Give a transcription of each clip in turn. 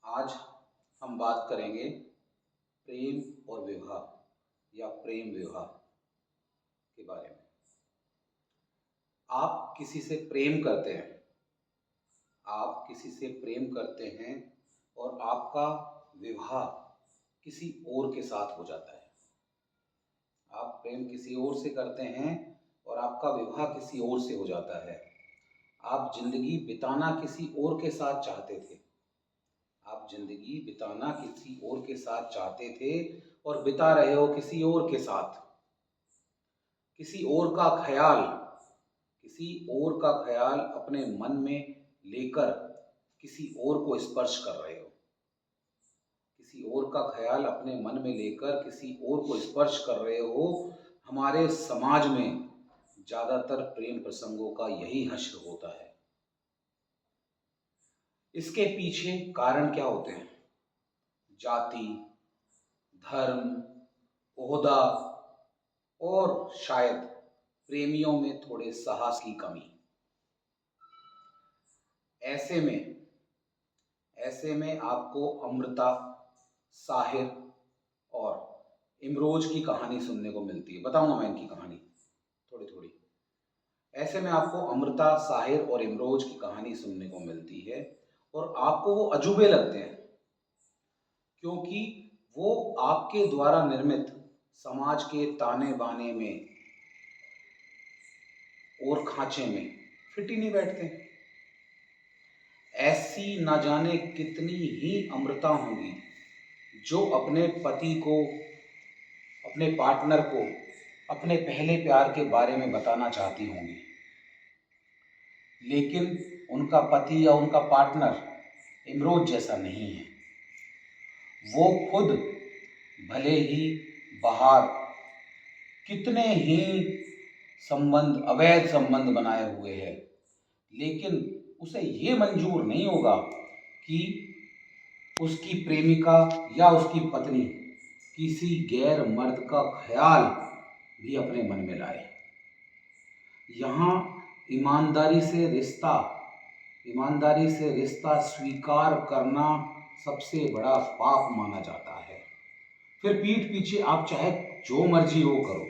आज हम बात करेंगे प्रेम और विवाह या प्रेम विवाह के बारे में। आप किसी से प्रेम करते हैं, आप किसी से प्रेम करते हैं और आपका विवाह किसी और के साथ हो जाता है। आप प्रेम किसी और से करते हैं और आपका विवाह किसी और से हो जाता है। आप जिंदगी बिताना किसी और के साथ चाहते थे, आप जिंदगी बिताना किसी और के साथ चाहते थे और बिता रहे हो किसी और के साथ। किसी और का ख्याल, किसी और का ख्याल अपने मन में लेकर किसी और को स्पर्श कर रहे हो, किसी और का ख्याल अपने मन में लेकर किसी और को स्पर्श कर रहे हो। हमारे समाज में ज्यादातर प्रेम प्रसंगों का यही हश्र होता है। इसके पीछे कारण क्या होते हैं? जाति, धर्म, ओहदा और शायद प्रेमियों में थोड़े साहस की कमी। ऐसे में आपको अमृता, साहिर और इमरोज की कहानी सुनने को मिलती है। बताऊंगा मैं इनकी कहानी थोड़ी थोड़ी। ऐसे में आपको अमृता, साहिर और इमरोज की कहानी सुनने को मिलती है और आपको वो अजूबे लगते हैं, क्योंकि वो आपके द्वारा निर्मित समाज के ताने बाने में और खांचे में फिट ही नहीं बैठते। ऐसी ना जाने कितनी ही अमृता होंगी जो अपने पति को, अपने पार्टनर को अपने पहले प्यार के बारे में बताना चाहती होंगी, लेकिन उनका पति या उनका पार्टनर इमरोज जैसा नहीं है। वो खुद भले ही बाहर कितने ही संबंध, अवैध संबंध बनाए हुए हैं, लेकिन उसे ये मंजूर नहीं होगा कि उसकी प्रेमिका या उसकी पत्नी किसी गैर मर्द का ख्याल भी अपने मन में लाए। यहाँ ईमानदारी से रिश्ता स्वीकार करना सबसे बड़ा पाप माना जाता है। फिर पीठ पीछे आप चाहे जो मर्जी हो करो।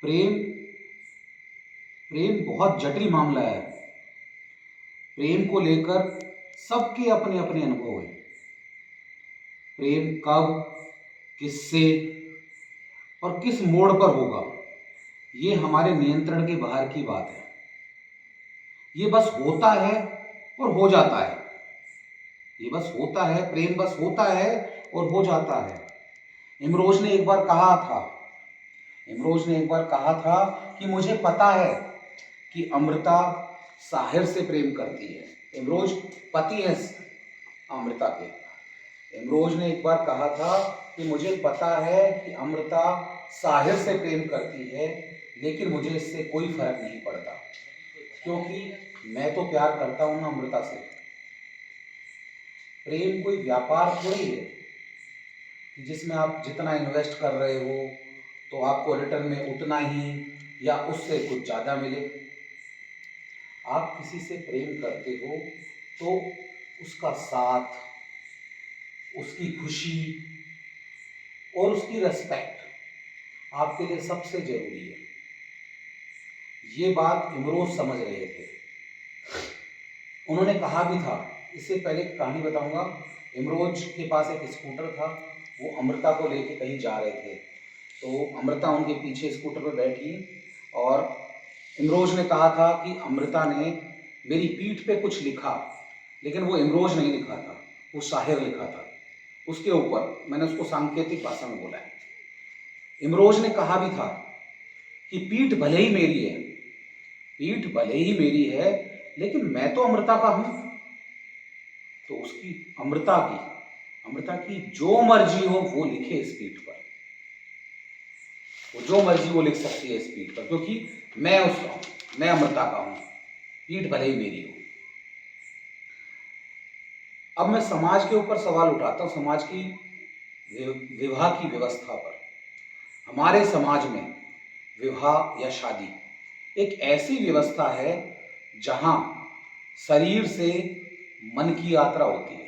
प्रेम बहुत जटिल मामला है। प्रेम को लेकर सबके अपने अपने अनुभव हैं। प्रेम कब, किससे और किस मोड़ पर होगा, ये हमारे नियंत्रण के बाहर की बात है। ये बस होता है और हो जाता है। ये बस होता है, प्रेम बस होता है और हो जाता है। इमरोज ने एक बार कहा था कि मुझे पता है कि अमृता साहिर से प्रेम करती है। इमरोज पति है अमृता के। इमरोज ने एक बार कहा था कि मुझे पता है कि अमृता साहिर से प्रेम करती है, लेकिन मुझे इससे कोई फर्क नहीं पड़ता, क्योंकि मैं तो प्यार करता हूं ना अमृता से। प्रेम कोई व्यापार थोड़ी है कि जिसमें आप जितना इन्वेस्ट कर रहे हो तो आपको रिटर्न में उतना ही या उससे कुछ ज़्यादा मिले। आप किसी से प्रेम करते हो तो उसका साथ, उसकी खुशी और उसकी रिस्पेक्ट आपके लिए सबसे जरूरी है। ये बात इमरोज समझ रहे थे। उन्होंने कहा भी था, इससे पहले कहानी बताऊंगा। इमरोज के पास एक स्कूटर था, वो अमृता को लेके कहीं जा रहे थे, तो अमृता उनके पीछे स्कूटर पर बैठी और इमरोज ने कहा था कि अमृता ने मेरी पीठ पे कुछ लिखा, लेकिन वो इमरोज नहीं लिखा था, वो साहिर लिखा था उसके ऊपर। मैंने उसको सांकेतिक भाषा में बोला है। इमरोज ने कहा भी था कि पीठ भले ही मेरी है, लेकिन मैं तो अमृता का हूं। तो उसकी अमृता की जो मर्जी हो वो लिखे इस पीठ पर, वो जो मर्जी वो लिख सकती है इस पीठ पर, क्योंकि मैं उसका हूं, मैं अमृता का हूं, पीठ भले ही मेरी हो। अब मैं समाज के ऊपर सवाल उठाता हूं, समाज की विवाह की व्यवस्था पर। हमारे समाज में विवाह या शादी एक ऐसी व्यवस्था है जहां शरीर से मन की यात्रा होती है।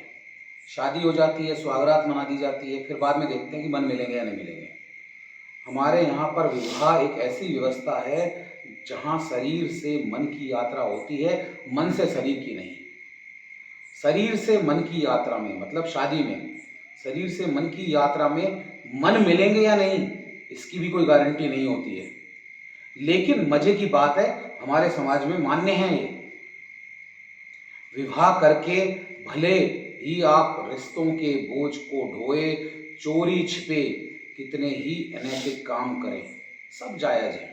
शादी हो जाती है, सुहागरात मना दी जाती है, फिर बाद में देखते हैं कि मन मिलेंगे या नहीं मिलेंगे। हमारे यहाँ पर विवाह एक ऐसी व्यवस्था है जहाँ शरीर से मन की यात्रा होती है, मन से शरीर की नहीं। शरीर से मन की यात्रा में मतलब शादी में शरीर से मन की यात्रा में मन मिलेंगे या नहीं इसकी भी कोई गारंटी नहीं होती है। लेकिन मजे की बात है, हमारे समाज में मान्य है ये। विवाह करके भले ही आप रिश्तों के बोझ को ढोए, चोरी छिपे कितने ही अनैतिक काम करें, सब जायज है।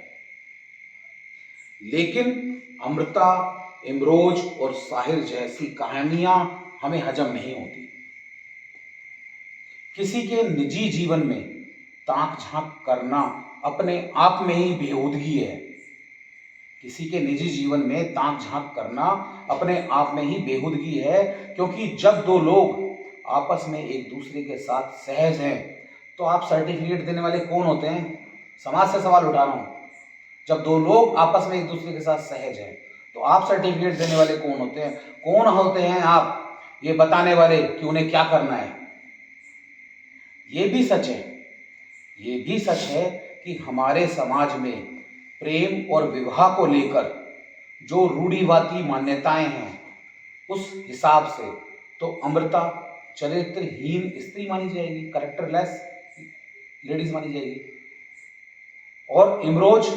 लेकिन अमृता, इमरोज और साहिर जैसी कहानियां हमें हजम नहीं होती। किसी के निजी जीवन में ताक झांक करना अपने आप में ही बेहूदगी है। किसी के निजी जीवन में ताक झांक करना अपने आप में ही बेहूदगी है, क्योंकि जब दो लोग आपस में एक दूसरे के साथ सहज हैं तो आप सर्टिफिकेट देने वाले कौन होते हैं? समाज से सवाल उठा रहा हूं। जब दो लोग आपस में एक दूसरे के साथ सहज हैं तो आप सर्टिफिकेट देने वाले कौन होते हैं? कौन होते हैं आप ये बताने वाले कि उन्हें क्या करना है? ये भी सच है, ये भी सच है कि हमारे समाज में प्रेम और विवाह को लेकर जो रूढ़िवादी मान्यताएं हैं उस हिसाब से तो अमृता चरित्रहीन स्त्री मानी जाएगी, कैरेक्टरलेस लेडीज मानी जाएगी, और इमरोज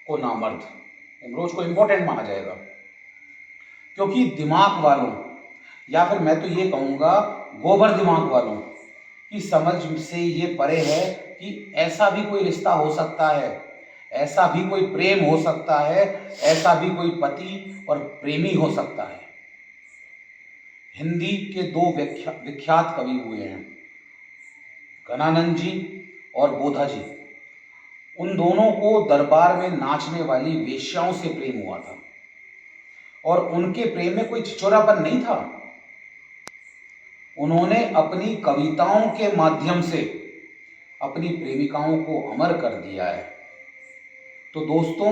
को नामर्द, इमरोज को इंपॉर्टेंट माना जाएगा। क्योंकि दिमाग वालों, या फिर मैं तो ये कहूँगा गोबर दिमाग वालों की समझ से ये परे है कि ऐसा भी कोई रिश्ता हो सकता है, ऐसा भी कोई प्रेम हो सकता है, ऐसा भी कोई पति और प्रेमी हो सकता है। हिंदी के दो विख्यात कवि हुए हैं, घनानंद जी और बोधा जी। उन दोनों को दरबार में नाचने वाली वेश्याओं से प्रेम हुआ था और उनके प्रेम में कोई छिछोरापन नहीं था। उन्होंने अपनी कविताओं के माध्यम से अपनी प्रेमिकाओं को अमर कर दिया है। तो दोस्तों,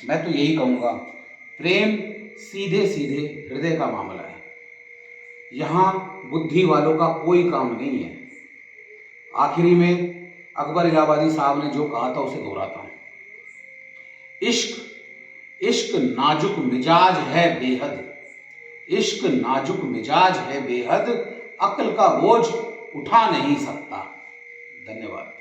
मैं तो यही कहूँगा, प्रेम सीधे सीधे हृदय का मामला है, यहाँ बुद्धि वालों का कोई काम नहीं है। आखिरी में अकबर इलाहाबादी साहब ने जो कहा था उसे दोहराता हूँ, इश्क नाजुक मिजाज है बेहद, इश्क नाजुक मिजाज है बेहद, अक्ल का बोझ उठा नहीं सकता। धन्यवाद।